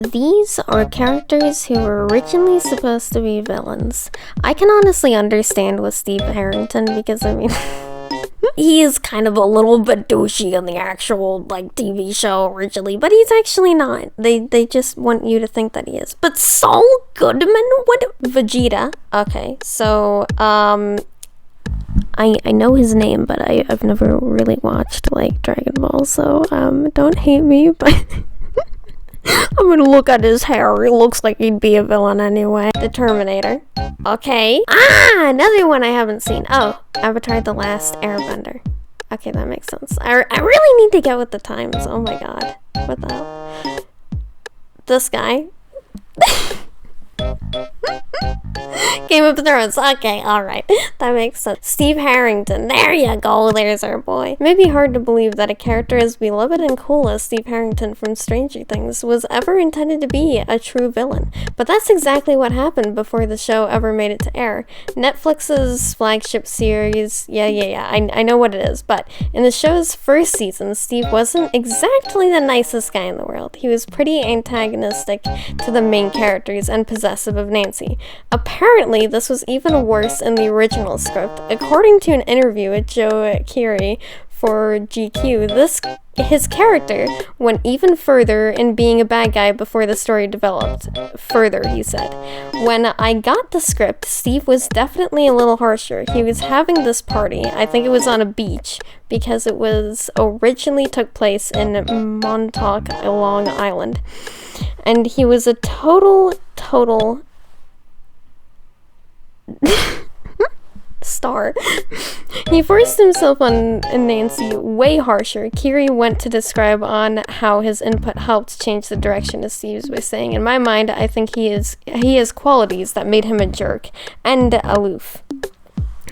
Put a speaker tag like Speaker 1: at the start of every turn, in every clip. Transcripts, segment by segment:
Speaker 1: These are characters who were originally supposed to be villains. I can honestly understand with Steve Harrington because, I mean, he is kind of a little bit douchey in the actual, like, TV show originally, but he's actually not. They just want you to think that he is. But Saul Goodman? What? Vegeta? Okay, so, I know his name, but I've never really watched, like, Dragon Ball, so, don't hate me, but... I'm gonna look at his hair. It looks like he'd be a villain anyway. The Terminator. Okay. Ah, another one I haven't seen. Oh, Avatar: The Last Airbender. Okay, that makes sense. I really need to get with the times. Oh my god. What the hell? This guy. Game of Thrones. Okay, alright. That makes sense. Steve Harrington. There you go. There's our boy. It may be hard to believe that a character as beloved and cool as Steve Harrington from Stranger Things was ever intended to be a true villain. But that's exactly what happened before the show ever made it to air. Netflix's flagship series, I know what it is, but in the show's first season, Steve wasn't exactly the nicest guy in the world. He was pretty antagonistic to the main characters and possessive of Nancy. Apparently, this was even worse in the original script. According to an interview with Joe Keery for GQ, his character went even further in being a bad guy before the story developed. Further, he said, "When I got the script, Steve was definitely a little harsher. He was having this party, I think it was on a beach, because it was originally took place in Montauk, Long Island. And he was a total star. He forced himself on Nancy way harsher." Keery went to describe on how his input helped change the direction of Steve's by saying, "In my mind, I think he has qualities that made him a jerk and aloof.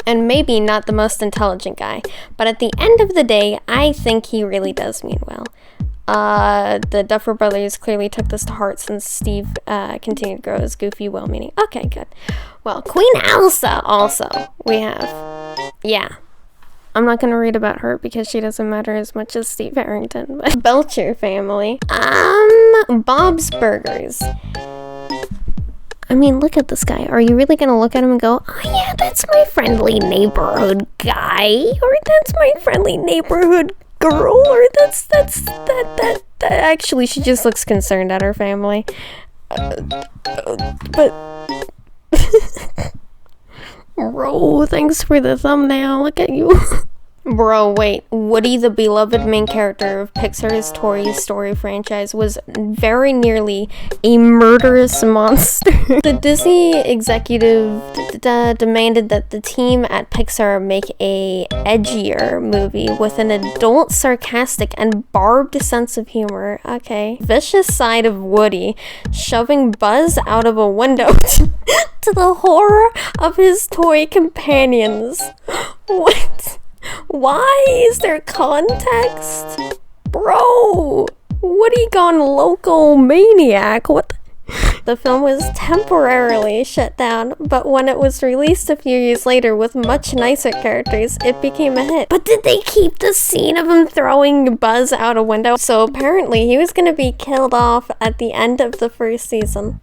Speaker 1: And maybe not the most intelligent guy. But at the end of the day, I think he really does mean well." The Duffer Brothers clearly took this to heart since Steve continued to grow as goofy, well-meaning. Okay, good. Well, Queen Elsa also we have. Yeah. I'm not going to read about her because she doesn't matter as much as Steve Harrington. But Belcher family. Bob's Burgers. I mean, look at this guy. Are you really going to look at him and go, "Oh yeah, that's my friendly neighborhood guy," or "That's my friendly neighborhood girl," or that actually she just looks concerned at her family. But bro, thanks for the thumbnail. Look at you. Bro, wait. Woody, the beloved main character of Pixar's Toy Story franchise, was very nearly a murderous monster. The Disney executive demanded that the team at Pixar make a edgier movie with an adult, sarcastic, and barbed sense of humor. Okay. Vicious side of Woody, shoving Buzz out of a window to the horror of his toy companions. What? Why is there context? Bro, Woody gone loco maniac. What? The film was temporarily shut down, but when it was released a few years later with much nicer characters, it became a hit. But did they keep the scene of him throwing Buzz out a window? So apparently he was gonna be killed off at the end of the first season.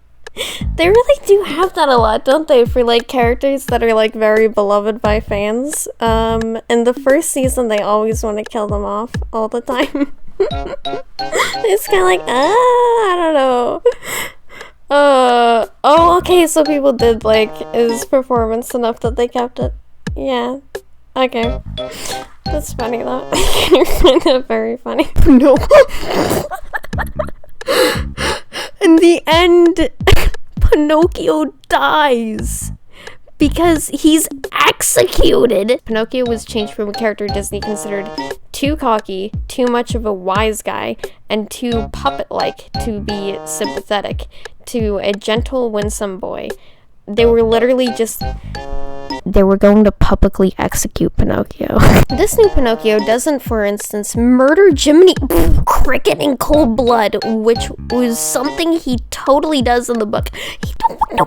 Speaker 1: They really do have that a lot, don't they, for, like, characters that are, like, very beloved by fans. In the first season, they always want to kill them off all the time. It's kind of like, I don't know. Oh, okay, so people did like his performance enough that they kept it. Yeah. Okay. That's funny, though. You find that very funny. No. In the end, Pinocchio dies because he's executed. Pinocchio was changed from a character Disney considered too cocky, too much of a wise guy, and too puppet-like to be sympathetic, to a gentle, winsome boy. They were literally just... They were going to publicly execute Pinocchio. This new Pinocchio doesn't, for instance, murder Jiminy Cricket in cold blood, which was something he totally does in the book. He don't know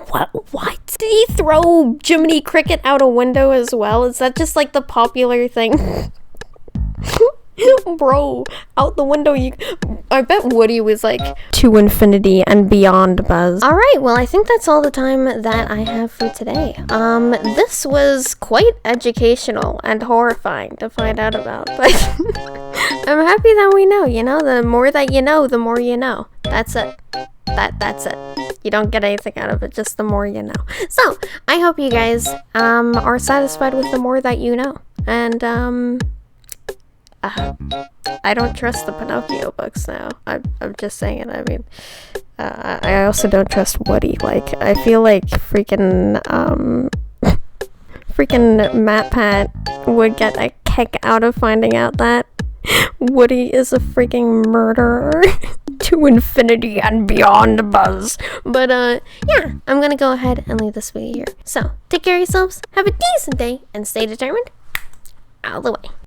Speaker 1: what? Did he throw Jiminy Cricket out a window as well? Is that just like the popular thing? Bro, out the window I bet Woody was like to infinity and beyond, Buzz. Alright, well I think that's all the time that I have for today. This was quite educational and horrifying to find out about, but I'm happy that we know, the more that you know, the more you know. That's it. That's it. You don't get anything out of it, just the more you know. So, I hope you guys are satisfied with the more that you know. And I don't trust the Pinocchio books now. I'm just saying it. I mean, I also don't trust Woody. Like, I feel like freaking Matt Pat would get a kick out of finding out that Woody is a freaking murderer to infinity and beyond, Buzz. But yeah, I'm gonna go ahead and leave this video here. So, take care of yourselves, have a decent day, and stay determined all the way.